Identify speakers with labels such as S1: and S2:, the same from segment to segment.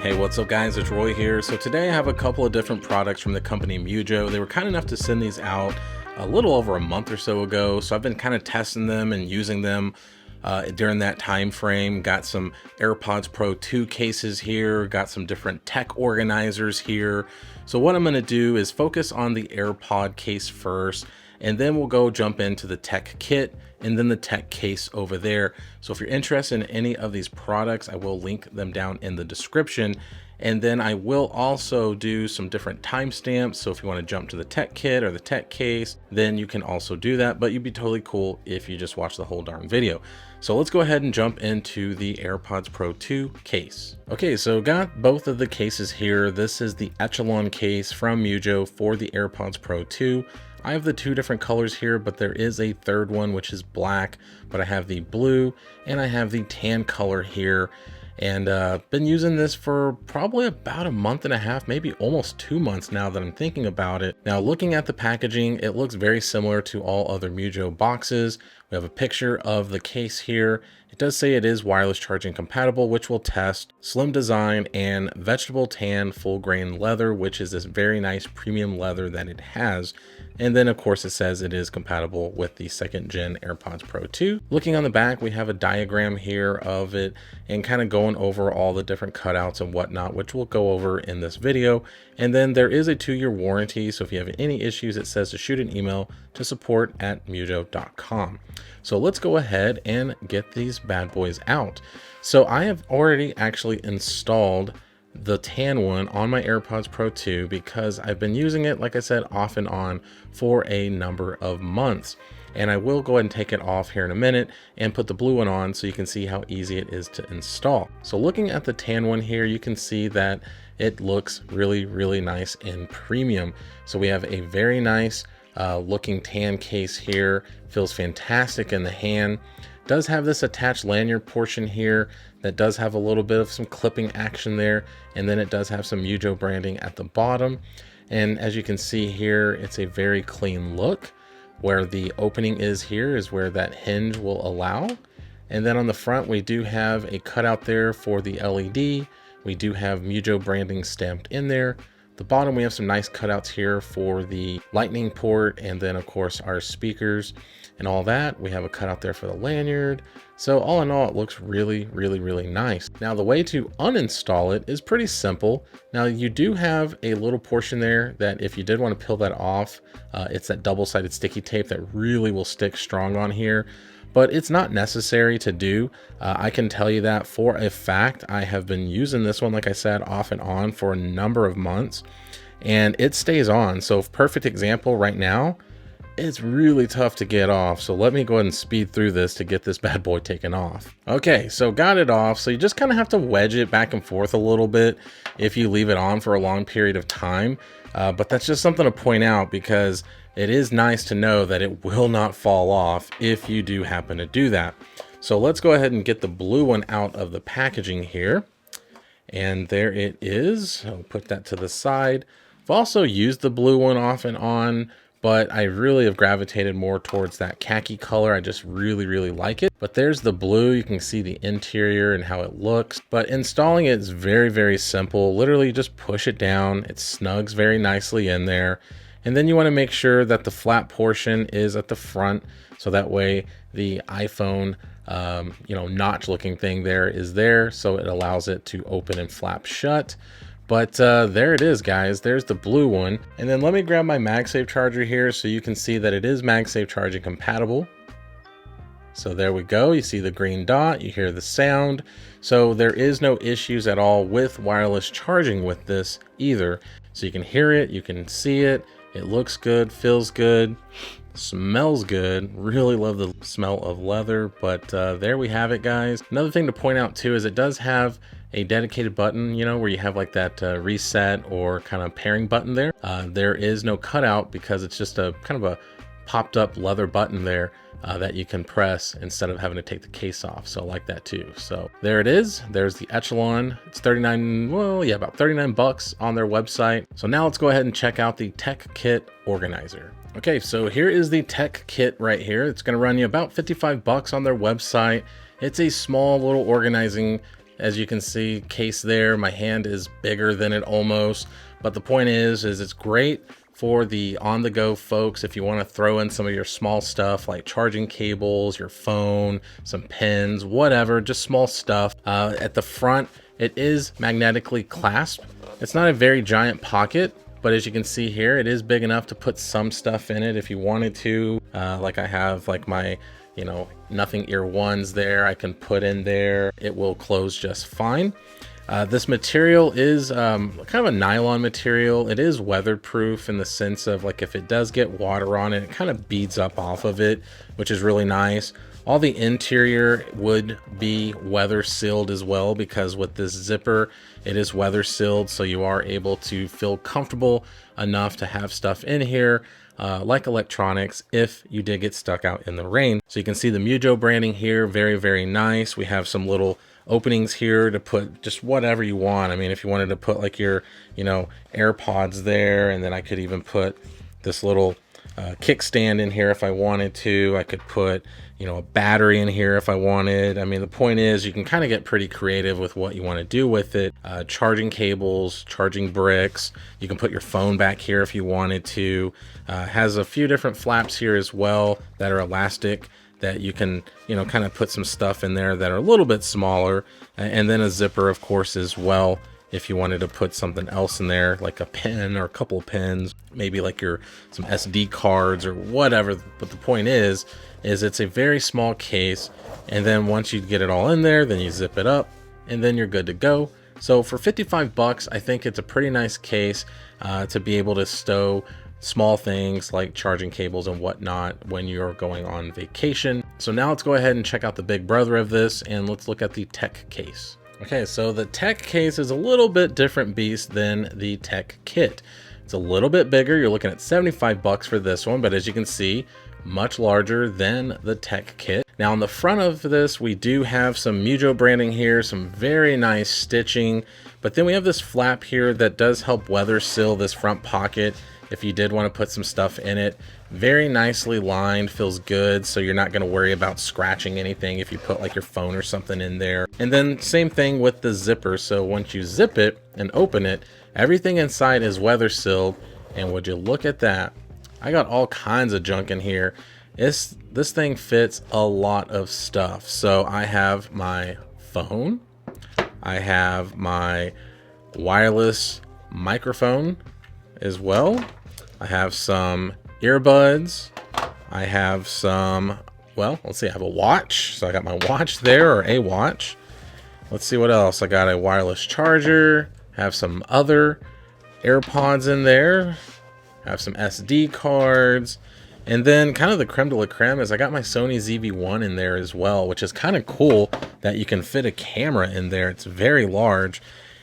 S1: Hey, what's up guys, it's Roy here. So today I have a couple of different products from the company Mujjo. They were kind enough to send these out a little over a month or so ago. So I've been kind of testing them and using them during that time frame. Got some AirPods Pro 2 cases here, got some different tech organizers here. So what I'm going to do is focus on the AirPod case first, and then we'll go jump into the tech kit and then the tech case over there. So if you're interested in any of these products, I will link them down in the description. And then I will also do some different timestamps. So if you want to jump to the tech kit or the tech case, then you can also do that. But you'd be totally cool if you just watch the whole darn video. So let's go ahead and jump into the AirPods Pro 2 case. Okay, so got both of the cases here. This is the Echelon case from Mujjo for the AirPods Pro 2. I have the two different colors here, but there is a third one, which is black, but I have the blue and I have the tan color here. And been using this for probably about a month and a half, maybe almost 2 months now that I'm thinking about it. Now, looking at the packaging, it looks very similar to all other Mujjo boxes. We have a picture of the case here. It does say it is wireless charging compatible, which we'll test. Slim design and vegetable tan full grain leather, which is this very nice premium leather that it has. And then of course it says it is compatible with the 2nd gen AirPods Pro 2. Looking on the back, we have a diagram here of it and kind of going over all the different cutouts and whatnot, which we'll go over in this video. And then there is a 2-year warranty. So if you have any issues, it says to shoot an email to support@mujjo.com. So let's go ahead and get these bad boys out. So I have already actually installed the tan one on my AirPods Pro 2 because I've been using it, like I said, off and on for a number of months. And I will go ahead and take it off here in a minute and put the blue one on so you can see how easy it is to install. So looking at the tan one here, you can see that it looks really, really nice and premium. So we have a very nice looking tan case here. Feels fantastic in the hand. Does have this attached lanyard portion here that does have a little bit of some clipping action there, and then it does have some Mujjo branding at the bottom. And as you can see here, it's a very clean look. Where the opening is here is where that hinge will allow. And then on the front, we do have a cutout there for the LED. We do have Mujjo branding stamped in there. The bottom, we have some nice cutouts here for the lightning port, and then of course our speakers and all that. We have a cutout there for the lanyard. So all in all, it looks really, really, really nice. Now the way to uninstall it is pretty simple. Now you do have a little portion there that if you did want to peel that off, it's that double-sided sticky tape that really will stick strong on here. But it's not necessary to do. I can tell you that for a fact. I have been using this one, like I said, off and on for a number of months, and it stays on. So perfect example right now, it's really tough to get off. So let me go ahead and speed through this to get this bad boy taken off. Okay, so got it off. So you just kind of have to wedge it back and forth a little bit if you leave it on for a long period of time. But that's just something to point out because it is nice to know that it will not fall off if you do happen to do that. So let's go ahead and get the blue one out of the packaging here. And there it is. I'll put that to the side. I've also used the blue one off and on, but I really have gravitated more towards that khaki color. I just really, really like it. But there's the blue. You can see the interior and how it looks. But installing it is very, very simple. Literally just push it down. It snugs very nicely in there. And then you want to make sure that the flat portion is at the front. So that way the iPhone, notch looking thing there is there. So it allows it to open and flap shut. But there it is, guys. There's the blue one. And then let me grab my MagSafe charger here so you can see that it is MagSafe charging compatible. So there we go. You see the green dot, you hear the sound. So there is no issues at all with wireless charging with this either. So you can hear it, you can see it. It looks good, feels good, smells good. Really love the smell of leather, but there we have it, guys. Another thing to point out too is it does have a dedicated button, where you have like that reset or kind of pairing button there. There is no cutout because it's just a kind of a popped up leather button there that you can press instead of having to take the case off. So I like that too. So there it is. There's the Echelon. It's about 39 bucks on their website. So now let's go ahead and check out the tech kit organizer. Okay, so here is the tech kit right here. It's going to run you about 55 bucks on their website. It's a small little organizing as you can see, case there. My hand is bigger than it almost, but the point is it's great for the on-the-go folks if you want to throw in some of your small stuff like charging cables, your phone, some pens, whatever, just small stuff. At the front, it is magnetically clasped. It's not a very giant pocket, but as you can see here, it is big enough to put some stuff in it if you wanted to. Like I have like my, nothing ear ones there, I can put in there. It will close just fine. This material is kind of a nylon material. It is weatherproof in the sense of like if it does get water on it, it kind of beads up off of it, which is really nice. All the interior would be weather sealed as well, because with this zipper, it is weather sealed. So you are able to feel comfortable enough to have stuff in here, like electronics, if you did get stuck out in the rain. So you can see the Mujjo branding here. Very, very nice. We have some little openings here to put just whatever you want. I mean, if you wanted to put like your, AirPods there, and then I could even put this little kickstand in here if I wanted to. I could put, a battery in here if I wanted. I mean, the point is you can kind of get pretty creative with what you want to do with it. Charging cables, charging bricks. You can put your phone back here if you wanted to. Has a few different flaps here as well that are elastic, that you can, kind of put some stuff in there that are a little bit smaller. And then a zipper, of course, as well, if you wanted to put something else in there, like a pen or a couple of pens, maybe like some SD cards or whatever. But the point is it's a very small case. And then once you get it all in there, then you zip it up and then you're good to go. So for 55 bucks, I think it's a pretty nice case to be able to stow small things like charging cables and whatnot when you're going on vacation. So now let's go ahead and check out the big brother of this, and let's look at the tech case. Okay, so the tech case is a little bit different beast than the tech kit. It's a little bit bigger. You're looking at 75 bucks for this one, but as you can see, much larger than the tech kit. Now on the front of this, we do have some Mujjo branding here, some very nice stitching, but then we have this flap here that does help weather seal this front pocket if you did want to put some stuff in it. Very nicely lined, feels good, so you're not going to worry about scratching anything if you put like your phone or something in there. And then same thing with the zipper. So once you zip it and open it, everything inside is weather sealed. And would you look at that? I got all kinds of junk in here. This thing fits a lot of stuff. So I have my phone, I have my wireless microphone as well, I have some earbuds, I have some, well, let's see, I have a watch. So I got my watch there, or a watch. Let's see what else. I got a wireless charger, have some other AirPods in there, have some SD cards, and then kind of the creme de la creme is I got my Sony ZV-1 in there as well, which is kind of cool that you can fit a camera in there. It's very large.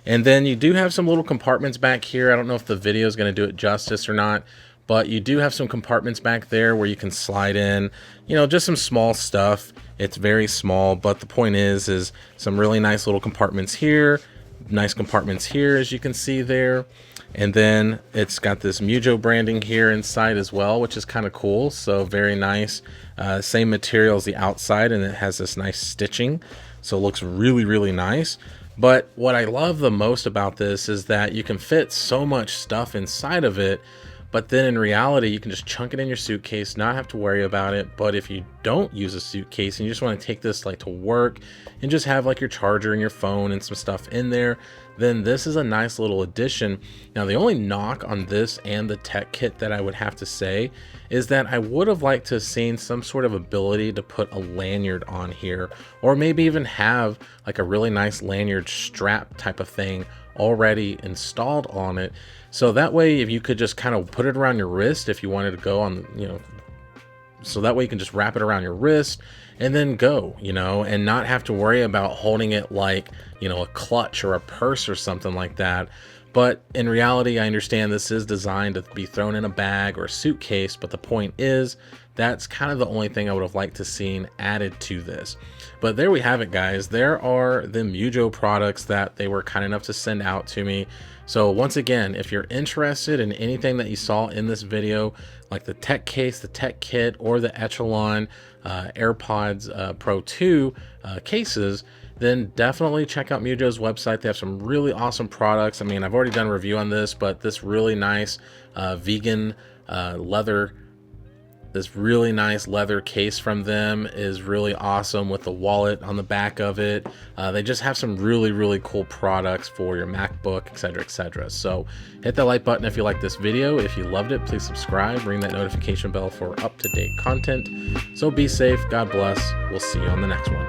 S1: And then you do have some little compartments back here. I don't know if the video is going to do it justice or not, but you do have some compartments back there where you can slide in, just some small stuff. It's very small, but the point is some really nice little compartments here, nice compartments here, as you can see there. And then it's got this Mujjo branding here inside as well, which is kind of cool. So very nice. Same material as the outside, and it has this nice stitching. So it looks really, really nice. But what I love the most about this is that you can fit so much stuff inside of it, but then in reality, you can just chunk it in your suitcase, not have to worry about it. But if you don't use a suitcase and you just want to take this like to work and just have like your charger and your phone and some stuff in there, then this is a nice little addition. Now, the only knock on this and the tech kit that I would have to say is that I would have liked to have seen some sort of ability to put a lanyard on here, or maybe even have like a really nice lanyard strap type of thing already installed on it. So that way, if you could just kind of put it around your wrist, if you wanted to go on, so that way you can just wrap it around your wrist and then go, and not have to worry about holding it like, a clutch or a purse or something like that. But in reality, I understand this is designed to be thrown in a bag or a suitcase, but the point is that's kind of the only thing I would have liked to seen added to this. But there we have it, guys. There are the Mujjo products that they were kind enough to send out to me. So once again, if you're interested in anything that you saw in this video, like the tech case, the tech kit, or the Echelon AirPods Pro 2 cases, then definitely check out Mujjo's website. They have some really awesome products. I mean, I've already done a review on this, but this really nice vegan leather, this really nice leather case from them is really awesome with the wallet on the back of it. They just have some really cool products for your MacBook, etc, etc. So hit that like button if you like this video. If you loved it, please subscribe, ring that notification bell for up-to-date content. So be safe, God bless, we'll see you on the next one.